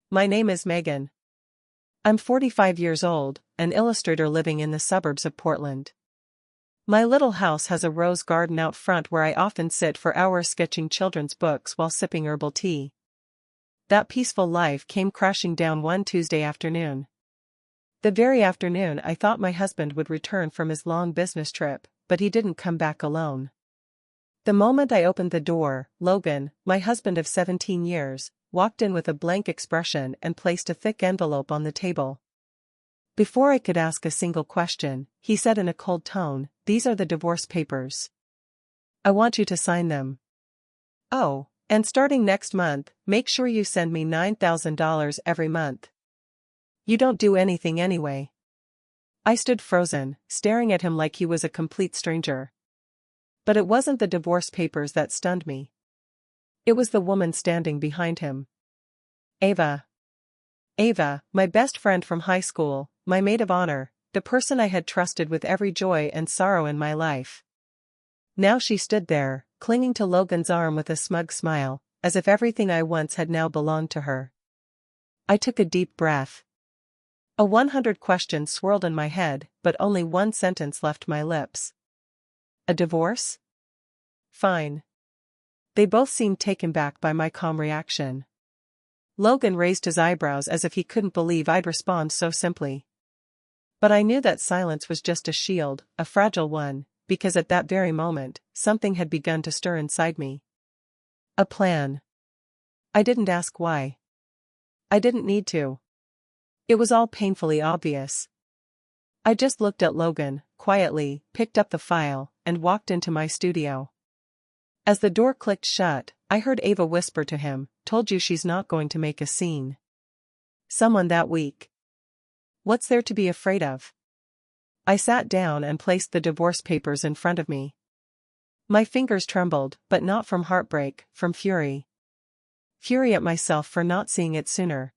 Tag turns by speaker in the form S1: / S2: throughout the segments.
S1: My name is Megan. I'm 45 years old, an illustrator living in the suburbs of Portland. My little house has a rose garden out front where I often sit for hours sketching children's books while sipping herbal tea. That peaceful life came crashing down one Tuesday afternoon. The very afternoon I thought my husband would return from his long business trip, but he didn't come back alone. The moment I opened the door, Logan, my husband of 17 years, walked in with a blank expression and placed a thick envelope on the table. Before I could ask a single question, he said in a cold tone, "These are the divorce papers. I want you to sign them. Oh, and starting next month, make sure you send me $9,000 every month. You don't do anything anyway." I stood frozen, staring at him like he was a complete stranger. But it wasn't the divorce papers that stunned me. It was the woman standing behind him. Ava. Ava, my best friend from high school, my maid of honor, the person I had trusted with every joy and sorrow in my life. Now she stood there, clinging to Logan's arm with a smug smile, as if everything I once had now belonged to her. I took a deep breath. 100 questions swirled in my head, but only one sentence left my lips. A divorce? Fine. They both seemed taken back by my calm reaction. Logan raised his eyebrows as if he couldn't believe I'd respond so simply. But I knew that silence was just a shield, a fragile one, because at that very moment, something had begun to stir inside me. A plan. I didn't ask why. I didn't need to. It was all painfully obvious. I just looked at Logan, quietly, picked up the file, and walked into my studio. As the door clicked shut, I heard Ava whisper to him, "Told you she's not going to make a scene. Someone that weak. What's there to be afraid of?" I sat down and placed the divorce papers in front of me. My fingers trembled, but not from heartbreak, from fury. Fury at myself for not seeing it sooner.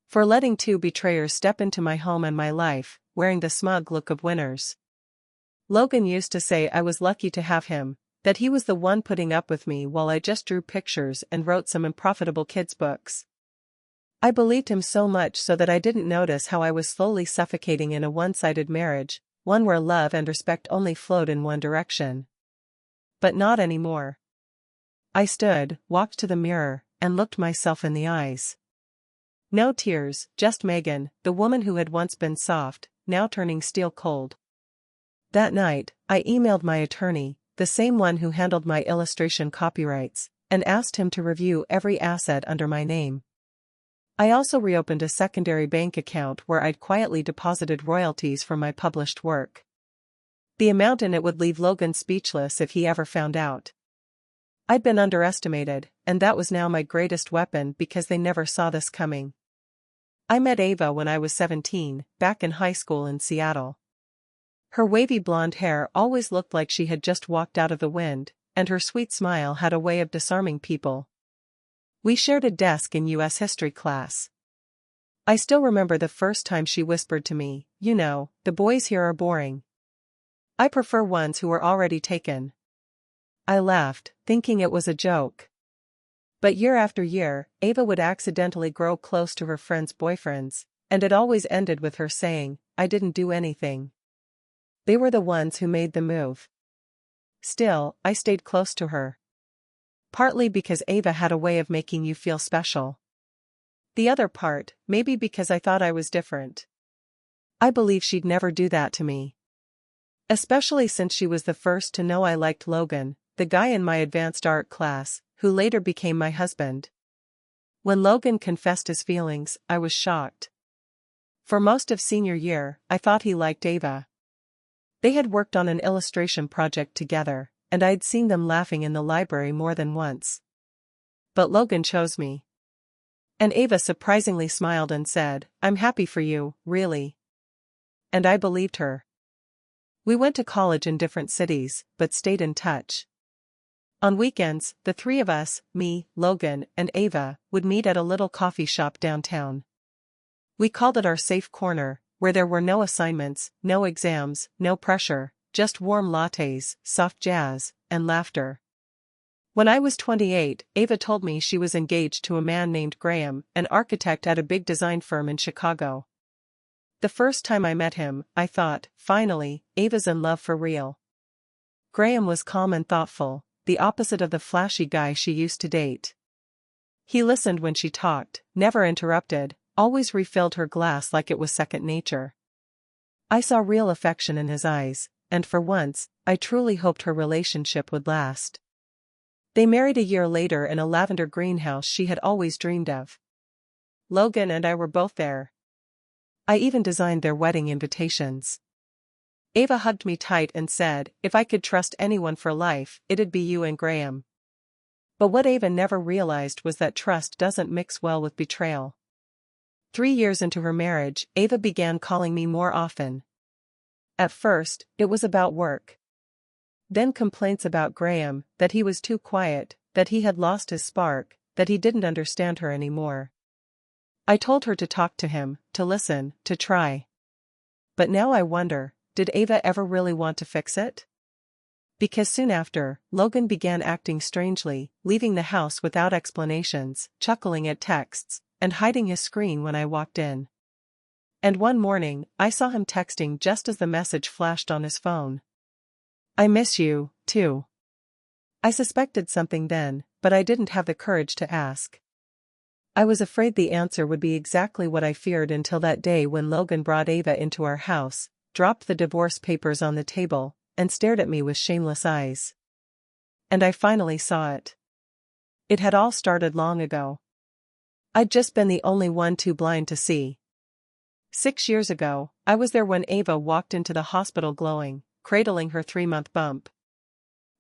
S1: For letting two betrayers step into my home and my life, wearing the smug look of winners. Logan used to say I was lucky to have him, that he was the one putting up with me while I just drew pictures and wrote some unprofitable kids' books. I believed him so much so that I didn't notice how I was slowly suffocating in a one-sided marriage, one where love and respect only flowed in one direction. But not anymore. I stood, walked to the mirror, and looked myself in the eyes. No tears, just Megan, the woman who had once been soft, now turning steel cold. That night, I emailed my attorney, the same one who handled my illustration copyrights, and asked him to review every asset under my name. I also reopened a secondary bank account where I'd quietly deposited royalties from my published work. The amount in it would leave Logan speechless if he ever found out. I'd been underestimated, and that was now my greatest weapon because they never saw this coming. I met Ava when I was 17, back in high school in Seattle. Her wavy blonde hair always looked like she had just walked out of the wind, and her sweet smile had a way of disarming people. We shared a desk in U.S. history class. I still remember the first time she whispered to me, "You know, the boys here are boring. I prefer ones who are already taken." I laughed, thinking it was a joke. But year after year, Ava would accidentally grow close to her friends' boyfriends, and it always ended with her saying, "I didn't do anything. They were the ones who made the move." Still, I stayed close to her. Partly because Ava had a way of making you feel special. The other part, maybe because I thought I was different. I believe she'd never do that to me. Especially since she was the first to know I liked Logan, the guy in my advanced art class, who later became my husband. When Logan confessed his feelings, I was shocked. For most of senior year, I thought he liked Ava. They had worked on an illustration project together, and I'd seen them laughing in the library more than once. But Logan chose me. And Ava surprisingly smiled and said, "I'm happy for you, really." And I believed her. We went to college in different cities, but stayed in touch. On weekends, the three of us, me, Logan, and Ava, would meet at a little coffee shop downtown. We called it our safe corner, where there were no assignments, no exams, no pressure, just warm lattes, soft jazz, and laughter. When I was 28, Ava told me she was engaged to a man named Graham, an architect at a big design firm in Chicago. The first time I met him, I thought, finally, Ava's in love for real. Graham was calm and thoughtful, the opposite of the flashy guy she used to date. He listened when she talked, never interrupted, always refilled her glass like it was second nature. I saw real affection in his eyes, and for once, I truly hoped her relationship would last. They married a year later in a lavender greenhouse she had always dreamed of. Logan and I were both there. I even designed their wedding invitations. Ava hugged me tight and said, if I could trust anyone for life, it'd be you and Graham. But what Ava never realized was that trust doesn't mix well with betrayal. 3 years into her marriage, Ava began calling me more often. At first, it was about work. Then complaints about Graham, that he was too quiet, that he had lost his spark, that he didn't understand her anymore. I told her to talk to him, to listen, to try. But now I wonder, did Ava ever really want to fix it? Because soon after, Logan began acting strangely, leaving the house without explanations, chuckling at texts, and hiding his screen when I walked in. And one morning, I saw him texting just as the message flashed on his phone. I miss you, too. I suspected something then, but I didn't have the courage to ask. I was afraid the answer would be exactly what I feared until that day when Logan brought Ava into our house, dropped the divorce papers on the table, and stared at me with shameless eyes. And I finally saw it. It had all started long ago. I'd just been the only one too blind to see. 6 years ago, I was there when Ava walked into the hospital glowing, cradling her 3-month bump.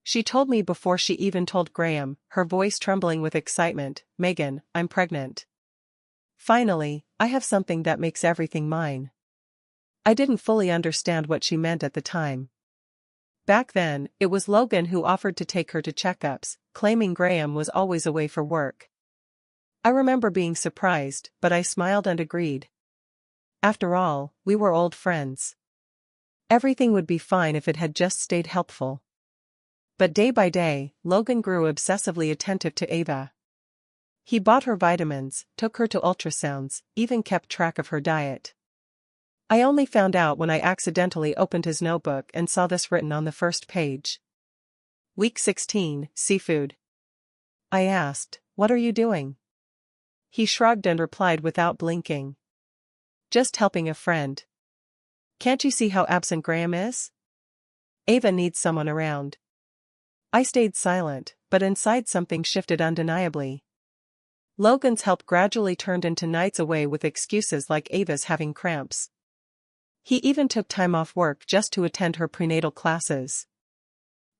S1: She told me before she even told Graham, her voice trembling with excitement, "Megan, I'm pregnant. Finally, I have something that makes everything mine." I didn't fully understand what she meant at the time. Back then, it was Logan who offered to take her to checkups, claiming Graham was always away for work. I remember being surprised, but I smiled and agreed. After all, we were old friends. Everything would be fine if it had just stayed helpful. But day by day, Logan grew obsessively attentive to Ava. He bought her vitamins, took her to ultrasounds, even kept track of her diet. I only found out when I accidentally opened his notebook and saw this written on the first page. Week 16, Seafood. I asked, "What are you doing?" He shrugged and replied without blinking. "Just helping a friend. Can't you see how absent Graham is? Ava needs someone around." I stayed silent, but inside something shifted undeniably. Logan's help gradually turned into nights away with excuses like Ava's having cramps. He even took time off work just to attend her prenatal classes.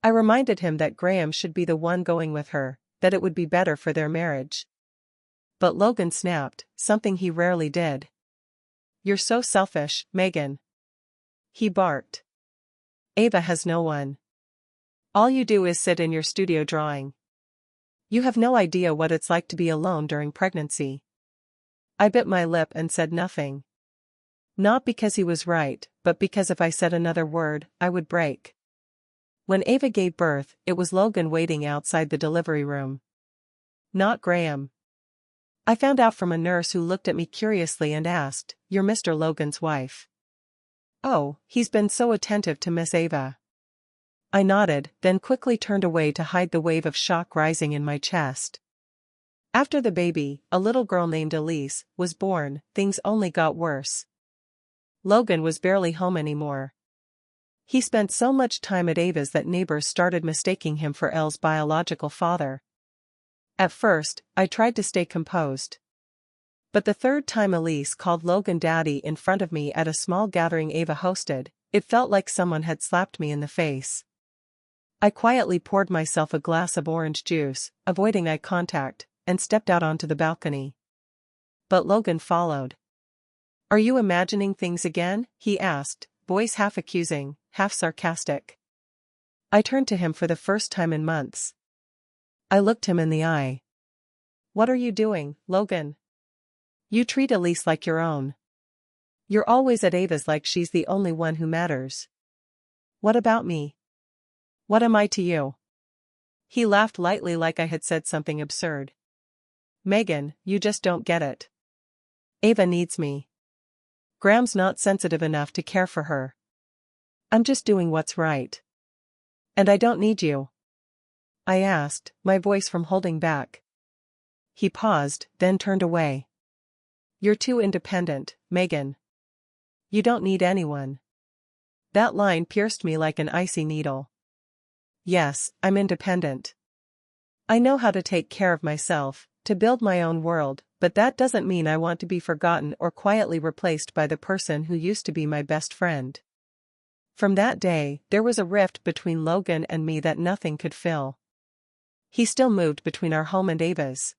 S1: I reminded him that Graham should be the one going with her, that it would be better for their marriage. But Logan snapped, something he rarely did. "You're so selfish, Megan." He barked. "Ava has no one. All you do is sit in your studio drawing. You have no idea what it's like to be alone during pregnancy." I bit my lip and said nothing. Not because he was right, but because if I said another word, I would break. When Ava gave birth, it was Logan waiting outside the delivery room. Not Graham. I found out from a nurse who looked at me curiously and asked, "You're Mr. Logan's wife?" "Oh, he's been so attentive to Miss Ava." I nodded, then quickly turned away to hide the wave of shock rising in my chest. After the baby, a little girl named Elise, was born, things only got worse. Logan was barely home anymore. He spent so much time at Ava's that neighbors started mistaking him for Elle's biological father. At first, I tried to stay composed. But the third time Elise called Logan daddy in front of me at a small gathering Ava hosted, it felt like someone had slapped me in the face. I quietly poured myself a glass of orange juice, avoiding eye contact, and stepped out onto the balcony. But Logan followed. "Are you imagining things again?" he asked, voice half accusing, half sarcastic. I turned to him for the first time in months. I looked him in the eye. "What are you doing, Logan? You treat Elise like your own. You're always at Ava's like she's the only one who matters. What about me? What am I to you?" He laughed lightly like I had said something absurd. Megan, you just don't get it. Ava needs me. Graham's not sensitive enough to care for her. I'm just doing what's right. And I don't need you. I asked, my voice from holding back. He paused, then turned away. You're too independent, Megan. You don't need anyone. That line pierced me like an icy needle. Yes, I'm independent. I know how to take care of myself, to build my own world, but that doesn't mean I want to be forgotten or quietly replaced by the person who used to be my best friend. From that day, there was a rift between Logan and me that nothing could fill. He still moved between our home and Ava's.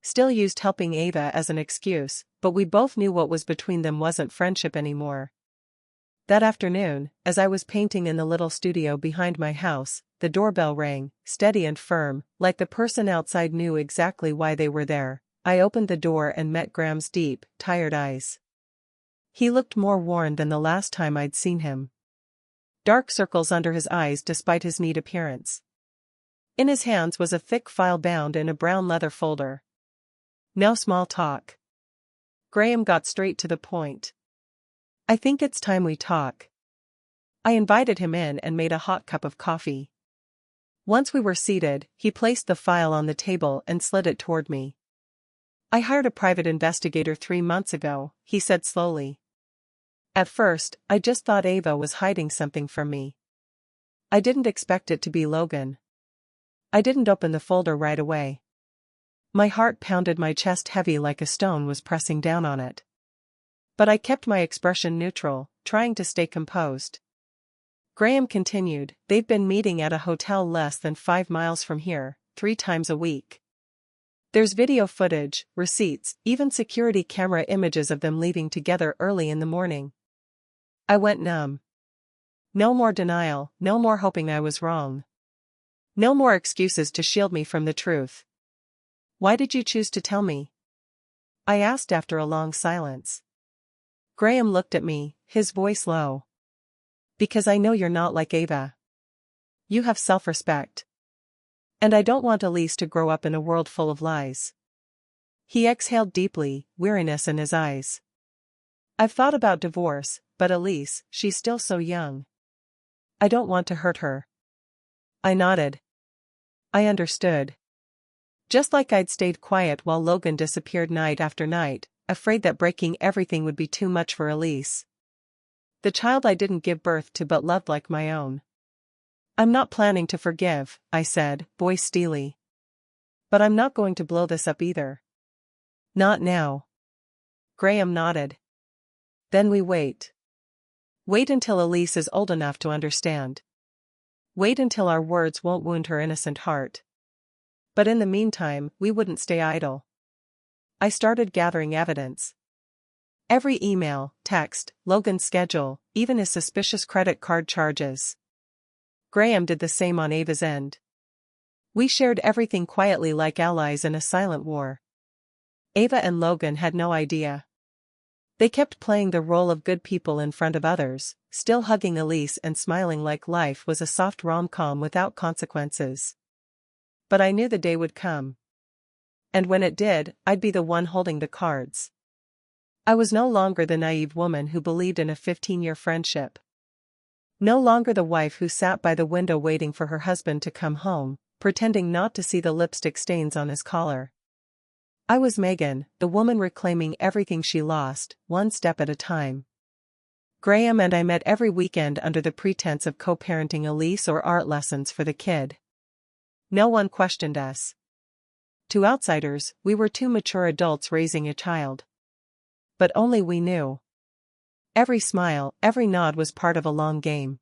S1: Still used helping Ava as an excuse, but we both knew what was between them wasn't friendship anymore. That afternoon, as I was painting in the little studio behind my house, the doorbell rang, steady and firm, like the person outside knew exactly why they were there. I opened the door and met Graham's deep, tired eyes. He looked more worn than the last time I'd seen him. Dark circles under his eyes despite his neat appearance. In his hands was a thick file bound in a brown leather folder. No small talk. Graham got straight to the point. I think it's time we talk. I invited him in and made a hot cup of coffee. Once we were seated, he placed the file on the table and slid it toward me. I hired a private investigator 3 months ago, he said slowly. At first, I just thought Ava was hiding something from me. I didn't expect it to be Logan. I didn't open the folder right away. My heart pounded my chest heavy like a stone was pressing down on it. But I kept my expression neutral, trying to stay composed. Graham continued, they've been meeting at a hotel less than 5 miles from here, 3 times a week. There's video footage, receipts, even security camera images of them leaving together early in the morning. I went numb. No more denial, no more hoping I was wrong. No more excuses to shield me from the truth. Why did you choose to tell me? I asked after a long silence. Graham looked at me, his voice low. Because I know you're not like Ava. You have self-respect. And I don't want Elise to grow up in a world full of lies. He exhaled deeply, weariness in his eyes. I've thought about divorce, but Elise, she's still so young. I don't want to hurt her. I nodded. I understood. Just like I'd stayed quiet while Logan disappeared night after night, afraid that breaking everything would be too much for Elise. The child I didn't give birth to but loved like my own. I'm not planning to forgive, I said, voice steely. But I'm not going to blow this up either. Not now. Graham nodded. Then we wait. Wait until Elise is old enough to understand. Wait until our words won't wound her innocent heart. But in the meantime, we wouldn't stay idle. I started gathering evidence. Every email, text, Logan's schedule, even his suspicious credit card charges. Graham did the same on Ava's end. We shared everything quietly like allies in a silent war. Ava and Logan had no idea. They kept playing the role of good people in front of others, still hugging Elise and smiling like life was a soft rom-com without consequences. But I knew the day would come. And when it did, I'd be the one holding the cards. I was no longer the naive woman who believed in a 15-year friendship. No longer the wife who sat by the window waiting for her husband to come home, pretending not to see the lipstick stains on his collar. I was Megan, the woman reclaiming everything she lost, one step at a time. Graham and I met every weekend under the pretense of co-parenting Elise or art lessons for the kid. No one questioned us. To outsiders, we were 2 mature adults raising a child. But only we knew. Every smile, every nod was part of a long game.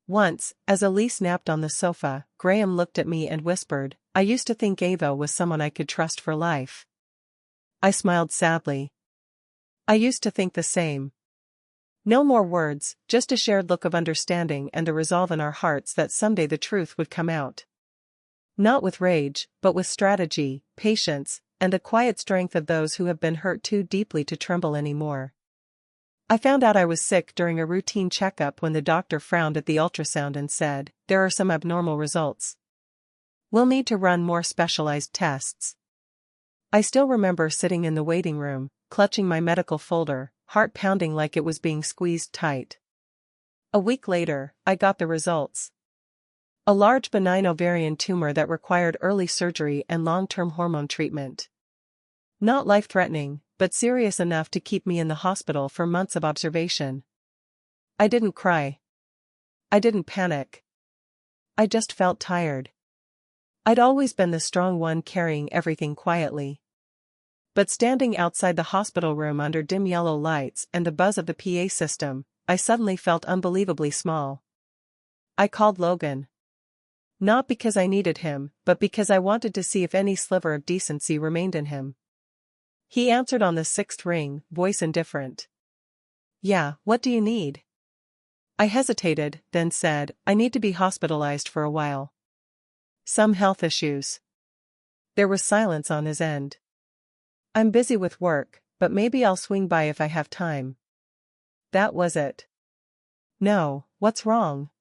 S1: Once, as Elise napped on the sofa, Graham looked at me and whispered, I used to think Ava was someone I could trust for life. I smiled sadly. I used to think the same. No more words, just a shared look of understanding and the resolve in our hearts that someday the truth would come out. Not with rage, but with strategy, patience, and the quiet strength of those who have been hurt too deeply to tremble anymore. I found out I was sick during a routine checkup when the doctor frowned at the ultrasound and said, there are some abnormal results. We'll need to run more specialized tests. I still remember sitting in the waiting room, clutching my medical folder, heart pounding like it was being squeezed tight. A week later, I got the results. A large benign ovarian tumor that required early surgery and long-term hormone treatment. Not life-threatening, but serious enough to keep me in the hospital for months of observation. I didn't cry. I didn't panic. I just felt tired. I'd always been the strong one carrying everything quietly. But standing outside the hospital room under dim yellow lights and the buzz of the PA system, I suddenly felt unbelievably small. I called Logan. Not because I needed him, but because I wanted to see if any sliver of decency remained in him. He answered on the sixth ring, voice indifferent. Yeah, what do you need? I hesitated, then said, I need to be hospitalized for a while. Some health issues. There was silence on his end. I'm busy with work, but maybe I'll swing by if I have time. That was it. No, what's wrong?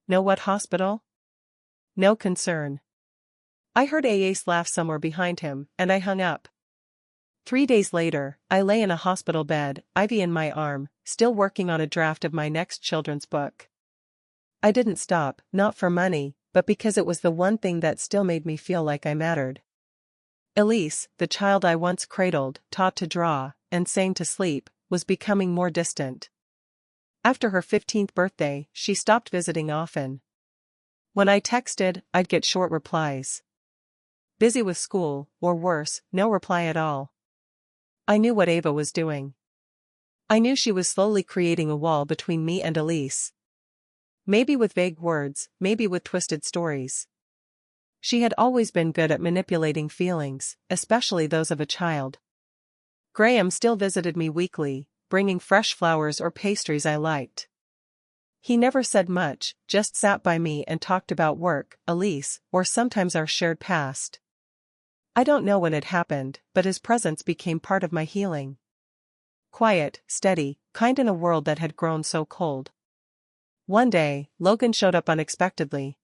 S1: No, what hospital? No concern. I heard Ace laugh somewhere behind him, and I hung up. 3 days later, I lay in a hospital bed, ivy in my arm, still working on a draft of my next children's book. I didn't stop, not for money, but because it was the one thing that still made me feel like I mattered. Elise, the child I once cradled, taught to draw, and sang to sleep, was becoming more distant. After her 15th birthday, she stopped visiting often. When I texted, I'd get short replies. Busy with school, or worse, no reply at all. I knew what Ava was doing. I knew she was slowly creating a wall between me and Elise. Maybe with vague words, maybe with twisted stories. She had always been good at manipulating feelings, especially those of a child. Graham still visited me weekly, bringing fresh flowers or pastries I liked. He never said much, just sat by me and talked about work, Elise, or sometimes our shared past. I don't know when it happened, but his presence became part of my healing. Quiet, steady, kind in a world that had grown so cold. One day, Logan showed up unexpectedly.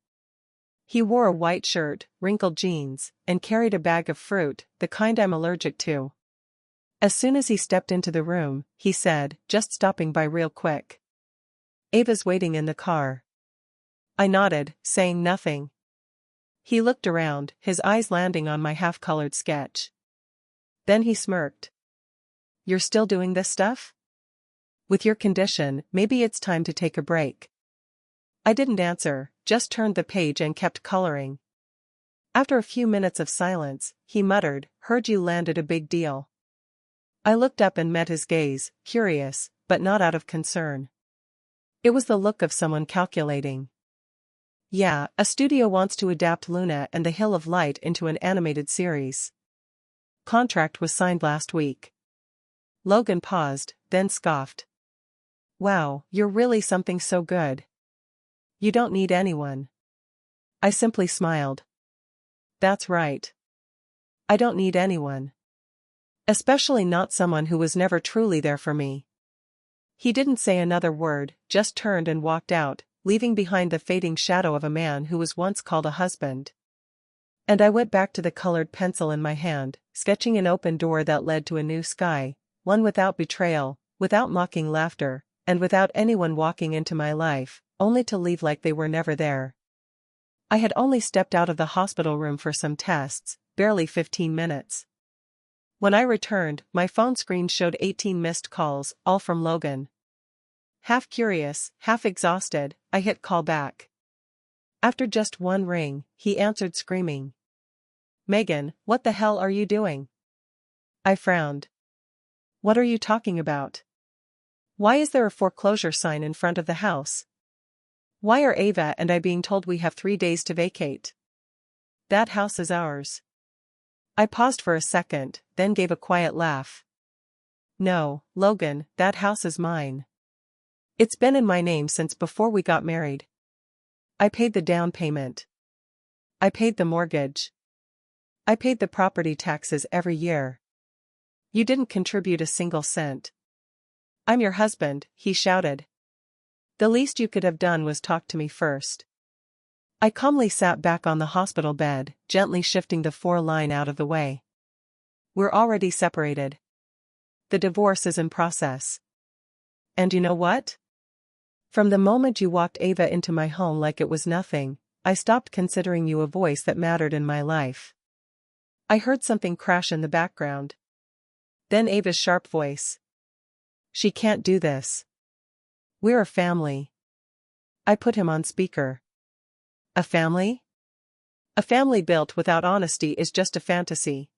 S1: He wore a white shirt, wrinkled jeans, and carried a bag of fruit, the kind I'm allergic to. As soon as he stepped into the room, he said, just stopping by real quick. Ava's waiting in the car. I nodded, saying nothing. He looked around, his eyes landing on my half-colored sketch. Then he smirked. You're still doing this stuff? With your condition, maybe it's time to take a break. I didn't answer, just turned the page and kept coloring. After a few minutes of silence, he muttered, heard you landed a big deal. I looked up and met his gaze, curious, but not out of concern. It was the look of someone calculating. Yeah, a studio wants to adapt Luna and the Hill of Light into an animated series. Contract was signed last week. Logan paused, then scoffed. Wow, you're really something so good. You don't need anyone. I simply smiled. That's right. I don't need anyone. Especially not someone who was never truly there for me. He didn't say another word, just turned and walked out, leaving behind the fading shadow of a man who was once called a husband. And I went back to the colored pencil in my hand, sketching an open door that led to a new sky, one without betrayal, without mocking laughter, and without anyone walking into my life, only to leave like they were never there. I had only stepped out of the hospital room for some tests, barely 15 minutes. When I returned, my phone screen showed 18 missed calls, all from Logan. Half curious, half exhausted, I hit call back. After just one ring, he answered screaming. Megan, what the hell are you doing? I frowned. What are you talking about? Why is there a foreclosure sign in front of the house? Why are Ava and I being told we have 3 days to vacate? That house is ours. I paused for a second, then gave a quiet laugh. No, Logan, that house is mine. It's been in my name since before we got married. I paid the down payment. I paid the mortgage. I paid the property taxes every year. You didn't contribute a single cent. I'm your husband, he shouted. The least you could have done was talk to me first. I calmly sat back on the hospital bed, gently shifting the 4-line out of the way. We're already separated. The divorce is in process. And you know what? From the moment you walked Ava into my home like it was nothing, I stopped considering you a voice that mattered in my life. I heard something crash in the background. Then Ava's sharp voice. She can't do this. We're a family. I put him on speaker. A family? A family built without honesty is just a fantasy.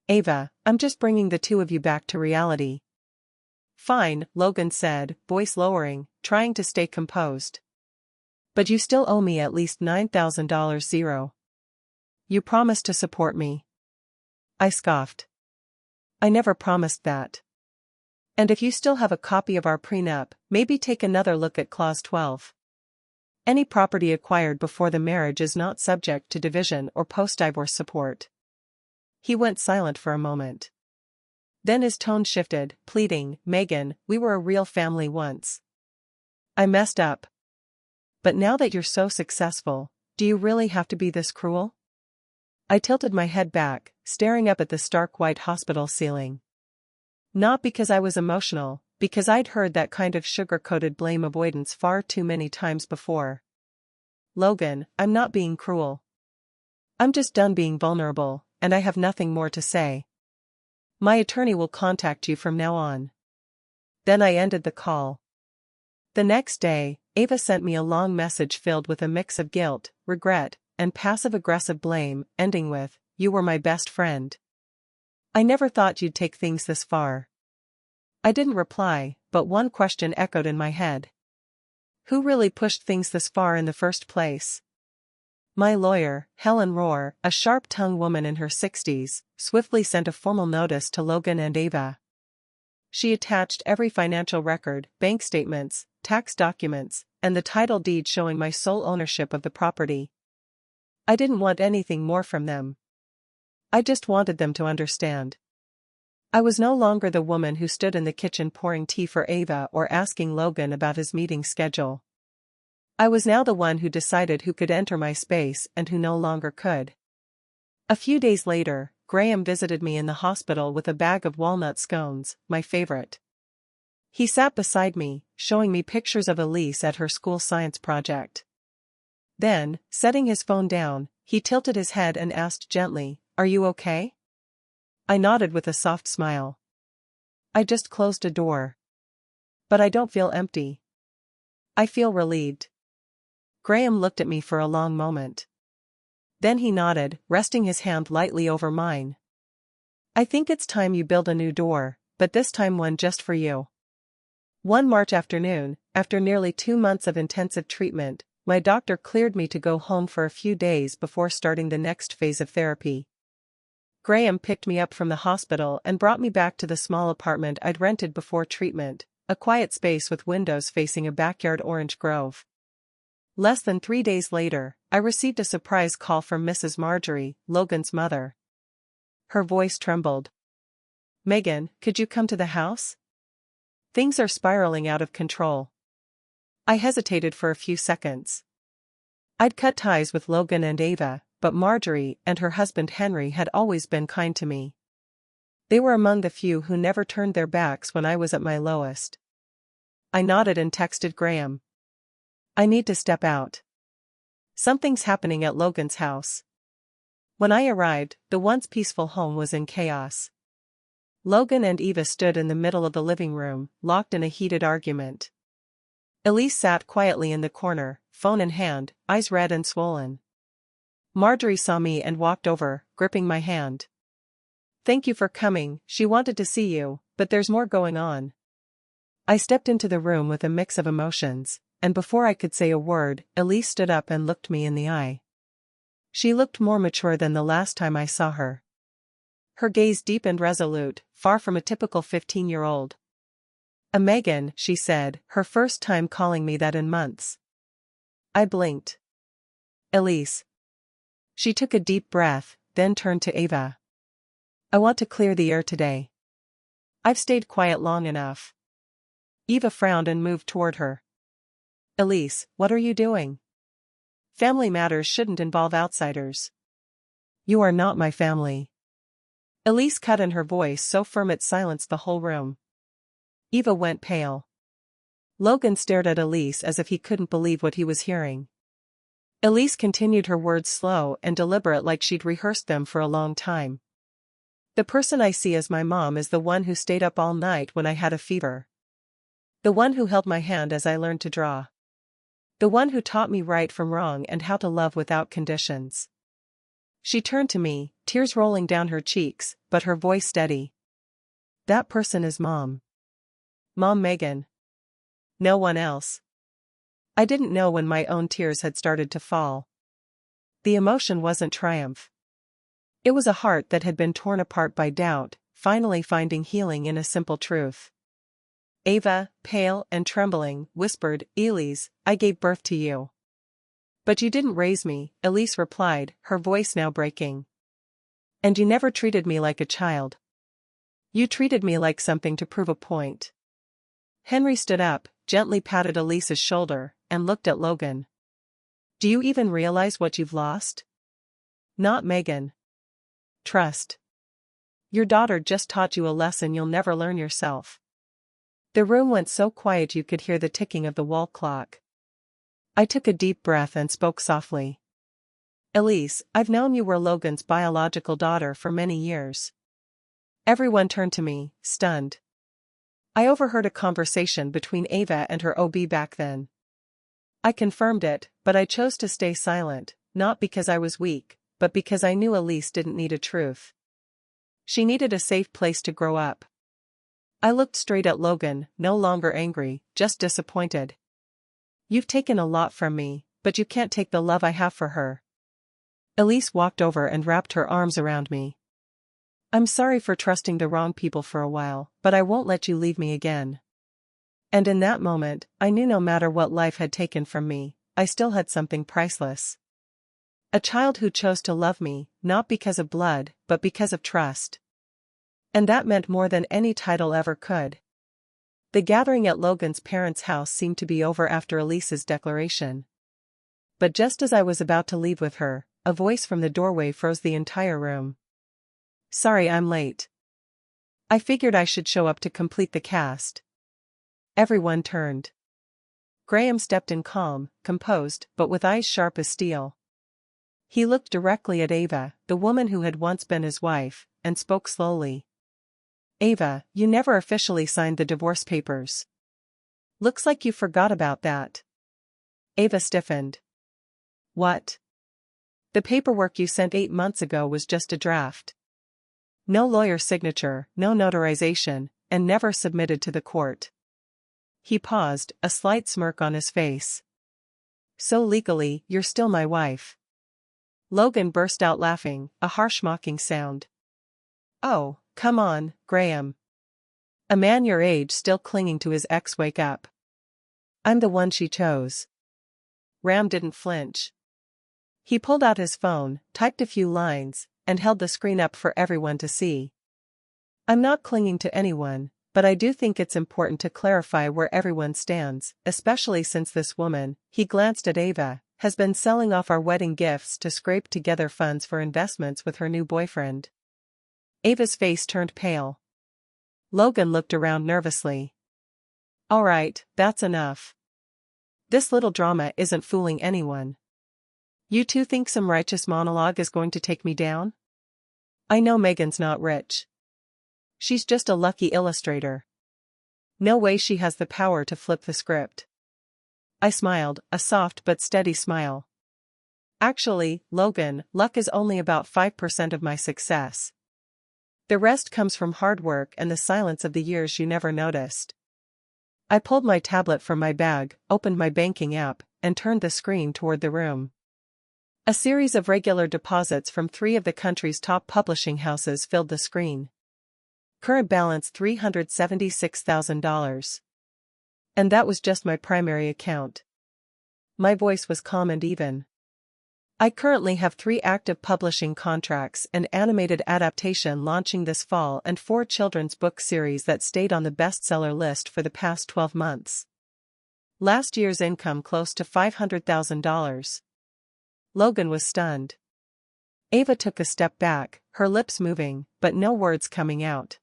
S1: Ava, I'm just bringing the two of you back to reality. Fine, Logan said, voice lowering, trying to stay composed. But you still owe me at least $9,000 zero. You promised to support me. I scoffed. I never promised that. And if you still have a copy of our prenup, maybe take another look at Clause 12. Any property acquired before the marriage is not subject to division or post-divorce support. He went silent for a moment. Then his tone shifted, pleading, Megan, we were a real family once. I messed up. But now that you're so successful, do you really have to be this cruel? I tilted my head back, staring up at the stark white hospital ceiling. Not because I was emotional, because I'd heard that kind of sugar-coated blame avoidance far too many times before. Logan, I'm not being cruel. I'm just done being vulnerable, and I have nothing more to say. My attorney will contact you from now on. Then I ended the call. The next day, Ava sent me a long message filled with a mix of guilt, regret, and passive-aggressive blame, ending with, you were my best friend. I never thought you'd take things this far. I didn't reply, but one question echoed in my head. Who really pushed things this far in the first place? My lawyer, Helen Rohr, a sharp-tongued woman in her 60s, swiftly sent a formal notice to Logan and Ava. She attached every financial record, bank statements, tax documents, and the title deed showing my sole ownership of the property. I didn't want anything more from them. I just wanted them to understand. I was no longer the woman who stood in the kitchen pouring tea for Ava or asking Logan about his meeting schedule. I was now the one who decided who could enter my space and who no longer could. A few days later, Graham visited me in the hospital with a bag of walnut scones, my favorite. He sat beside me, showing me pictures of Elise at her school science project. Then, setting his phone down, he tilted his head and asked gently, "Are you okay?" I nodded with a soft smile. I just closed a door. But I don't feel empty. I feel relieved. Graham looked at me for a long moment. Then he nodded, resting his hand lightly over mine. I think it's time you build a new door, but this time one just for you. One March afternoon, after nearly 2 months of intensive treatment, my doctor cleared me to go home for a few days before starting the next phase of therapy. Graham picked me up from the hospital and brought me back to the small apartment I'd rented before treatment, a quiet space with windows facing a backyard orange grove. Less than 3 days later, I received a surprise call from Mrs. Marjorie, Logan's mother. Her voice trembled. Megan, could you come to the house? Things are spiraling out of control. I hesitated for a few seconds. I'd cut ties with Logan and Ava, but Marjorie and her husband Henry had always been kind to me. They were among the few who never turned their backs when I was at my lowest. I nodded and texted Graham. I need to step out. Something's happening at Logan's house. When I arrived, the once peaceful home was in chaos. Logan and Eva stood in the middle of the living room, locked in a heated argument. Elise sat quietly in the corner, phone in hand, eyes red and swollen. Marjorie saw me and walked over, gripping my hand. Thank you for coming, she wanted to see you, but there's more going on. I stepped into the room with a mix of emotions, and before I could say a word, Elise stood up and looked me in the eye. She looked more mature than the last time I saw her. Her gaze deep and resolute, far from a typical 15-year-old. Megan, she said, her first time calling me that in months. I blinked. Elise. She took a deep breath, then turned to Ava. I want to clear the air today. I've stayed quiet long enough. Eva frowned and moved toward her. Elise, what are you doing? Family matters shouldn't involve outsiders. You are not my family. Elise cut in, her voice so firm it silenced the whole room. Eva went pale. Logan stared at Elise as if he couldn't believe what he was hearing. Elise continued, her words slow and deliberate, like she'd rehearsed them for a long time. The person I see as my mom is the one who stayed up all night when I had a fever. The one who held my hand as I learned to draw. The one who taught me right from wrong and how to love without conditions. She turned to me, tears rolling down her cheeks, but her voice steady. That person is Mom. Mom Megan. No one else. I didn't know when my own tears had started to fall. The emotion wasn't triumph. It was a heart that had been torn apart by doubt, finally finding healing in a simple truth. Ava, pale and trembling, whispered, Elise, I gave birth to you. But you didn't raise me, Elise replied, her voice now breaking. And you never treated me like a child. You treated me like something to prove a point. Henry stood up, gently patted Elise's shoulder, and looked at Logan. Do you even realize what you've lost? Not Megan. Trust. Your daughter just taught you a lesson you'll never learn yourself. The room went so quiet you could hear the ticking of the wall clock. I took a deep breath and spoke softly. Elise, I've known you were Logan's biological daughter for many years. Everyone turned to me, stunned. I overheard a conversation between Ava and her OB back then. I confirmed it, but I chose to stay silent, not because I was weak, but because I knew Elise didn't need a truth. She needed a safe place to grow up. I looked straight at Logan, no longer angry, just disappointed. You've taken a lot from me, but you can't take the love I have for her. Elise walked over and wrapped her arms around me. I'm sorry for trusting the wrong people for a while, but I won't let you leave me again. And in that moment, I knew no matter what life had taken from me, I still had something priceless. A child who chose to love me, not because of blood, but because of trust. And that meant more than any title ever could. The gathering at Logan's parents' house seemed to be over after Elise's declaration. But just as I was about to leave with her, a voice from the doorway froze the entire room. Sorry I'm late. I figured I should show up to complete the cast. Everyone turned. Graham stepped in calm, composed, but with eyes sharp as steel. He looked directly at Ava, the woman who had once been his wife, and spoke slowly. Ava, you never officially signed the divorce papers. Looks like you forgot about that. Ava stiffened. What? The paperwork you sent 8 months ago was just a draft. No lawyer's signature, no notarization, and never submitted to the court. He paused, a slight smirk on his face. So legally, you're still my wife. Logan burst out laughing, a harsh mocking sound. Oh, come on, Graham. A man your age still clinging to his ex, wake up. I'm the one she chose. Ram didn't flinch. He pulled out his phone, typed a few lines, and held the screen up for everyone to see. I'm not clinging to anyone, but I do think it's important to clarify where everyone stands, especially since this woman, he glanced at Ava, has been selling off our wedding gifts to scrape together funds for investments with her new boyfriend. Ava's face turned pale. Logan looked around nervously. All right, that's enough. This little drama isn't fooling anyone. You two think some righteous monologue is going to take me down? I know Megan's not rich. She's just a lucky illustrator. No way she has the power to flip the script. I smiled, a soft but steady smile. Actually, Logan, luck is only about 5% of my success. The rest comes from hard work and the silence of the years you never noticed. I pulled my tablet from my bag, opened my banking app, and turned the screen toward the room. A series of regular deposits from 3 of the country's top publishing houses filled the screen. Current balance $376,000. And that was just my primary account. My voice was calm and even. I currently have 3 active publishing contracts, an animated adaptation launching this fall, and 4 children's book series that stayed on the bestseller list for the past 12 months. Last year's income close to $500,000. Logan was stunned. Ava took a step back, her lips moving, but no words coming out.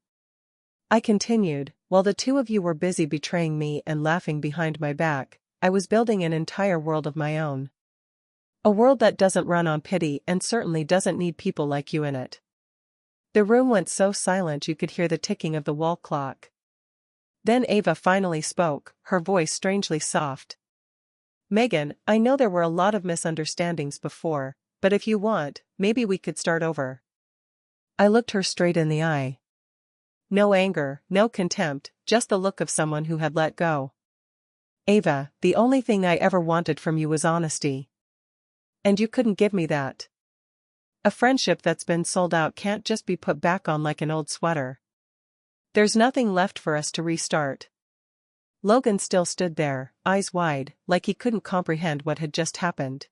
S1: I continued, while the two of you were busy betraying me and laughing behind my back, I was building an entire world of my own. A world that doesn't run on pity and certainly doesn't need people like you in it. The room went so silent you could hear the ticking of the wall clock. Then Ava finally spoke, her voice strangely soft. Megan, I know there were a lot of misunderstandings before, but if you want, maybe we could start over. I looked her straight in the eye. No anger, no contempt, just the look of someone who had let go. Ava, the only thing I ever wanted from you was honesty. And you couldn't give me that. A friendship that's been sold out can't just be put back on like an old sweater. There's nothing left for us to restart. Logan still stood there, eyes wide, like he couldn't comprehend what had just happened.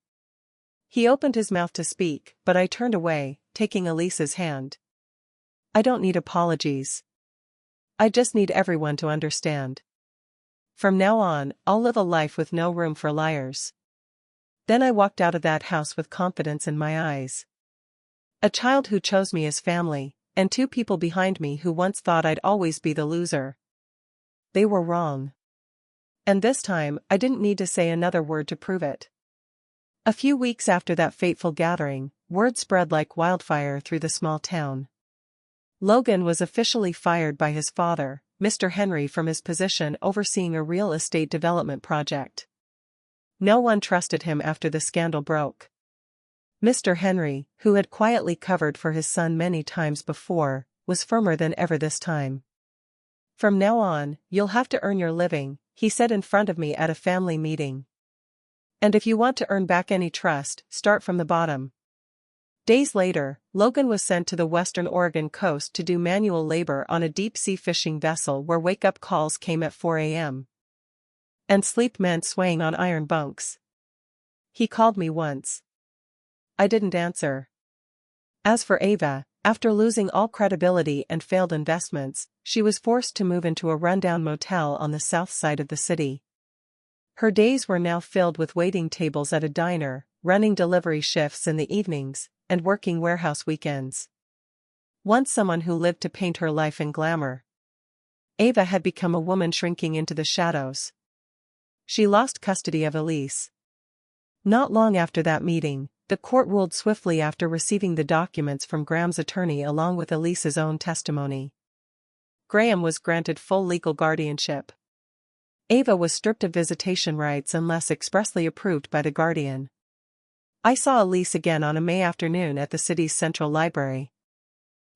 S1: He opened his mouth to speak, but I turned away, taking Elise's hand. I don't need apologies. I just need everyone to understand. From now on, I'll live a life with no room for liars. Then I walked out of that house with confidence in my eyes. A child who chose me as family, and two people behind me who once thought I'd always be the loser. They were wrong. And this time, I didn't need to say another word to prove it. A few weeks after that fateful gathering, word spread like wildfire through the small town. Logan was officially fired by his father, Mr. Henry, from his position overseeing a real estate development project. No one trusted him after the scandal broke. Mr. Henry, who had quietly covered for his son many times before, was firmer than ever this time. From now on, you'll have to earn your living, he said in front of me at a family meeting. And if you want to earn back any trust, start from the bottom. Days later, Logan was sent to the western Oregon coast to do manual labor on a deep-sea fishing vessel where wake-up calls came at 4 a.m. And sleep meant swaying on iron bunks. He called me once. I didn't answer. As for Ava, after losing all credibility and failed investments, she was forced to move into a rundown motel on the south side of the city. Her days were now filled with waiting tables at a diner, running delivery shifts in the evenings, and working warehouse weekends. Once someone who lived to paint her life in glamour, Ava had become a woman shrinking into the shadows. She lost custody of Elise. Not long after that meeting, the court ruled swiftly after receiving the documents from Graham's attorney along with Elise's own testimony. Graham was granted full legal guardianship. Ava was stripped of visitation rights unless expressly approved by the guardian. I saw Elise again on a May afternoon at the city's central library.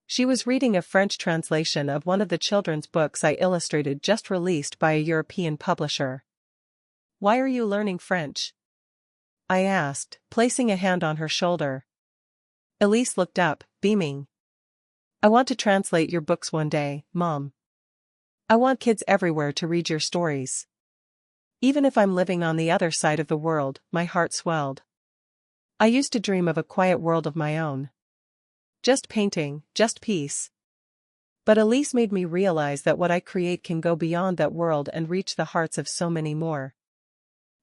S1: She was reading a French translation of one of the children's books I illustrated just released by a European publisher. "Why are you learning French?" I asked, placing a hand on her shoulder. Elise looked up, beaming. "I want to translate your books one day, Mom. I want kids everywhere to read your stories." Even if I'm living on the other side of the world, my heart swelled. I used to dream of a quiet world of my own. Just painting, just peace. But Elise made me realize that what I create can go beyond that world and reach the hearts of so many more.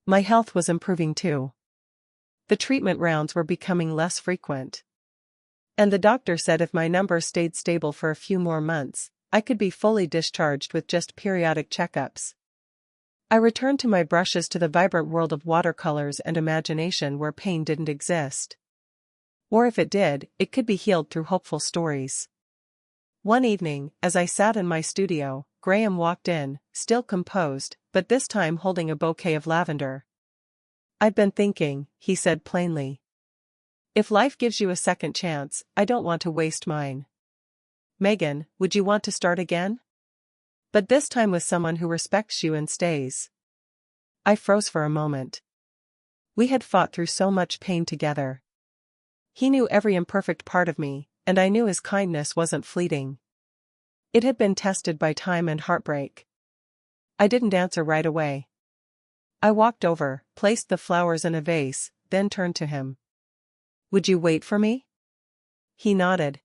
S1: My health was improving too. The treatment rounds were becoming less frequent. And the doctor said if my numbers stayed stable for a few more months, I could be fully discharged with just periodic checkups. I returned to my brushes, to the vibrant world of watercolors and imagination where pain didn't exist. Or if it did, it could be healed through hopeful stories. One evening, as I sat in my studio, Graham walked in, still composed, but this time holding a bouquet of lavender. "I've been thinking," he said plainly. "If life gives you a second chance, I don't want to waste mine. Megan, would you want to start again? But this time with someone who respects you and stays." I froze for a moment. We had fought through so much pain together. He knew every imperfect part of me, and I knew his kindness wasn't fleeting. It had been tested by time and heartbreak. I didn't answer right away. I walked over, placed the flowers in a vase, then turned to him. "Would you wait for me?" He nodded.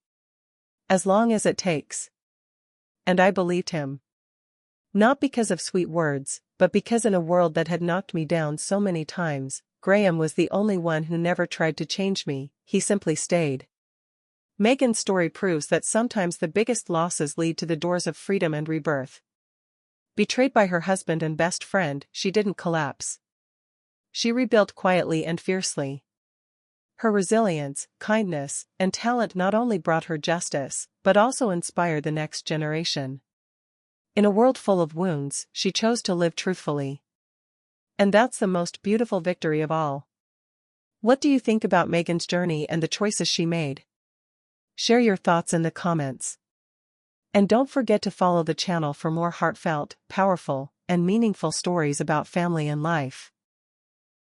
S1: "As long as it takes." And I believed him. Not because of sweet words, but because in a world that had knocked me down so many times, Graham was the only one who never tried to change me, he simply stayed. Megan's story proves that sometimes the biggest losses lead to the doors of freedom and rebirth. Betrayed by her husband and best friend, she didn't collapse. She rebuilt quietly and fiercely. Her resilience, kindness, and talent not only brought her justice, but also inspired the next generation. In a world full of wounds, she chose to live truthfully. And that's the most beautiful victory of all. What do you think about Megan's journey and the choices she made? Share your thoughts in the comments. And don't forget to follow the channel for more heartfelt, powerful, and meaningful stories about family and life.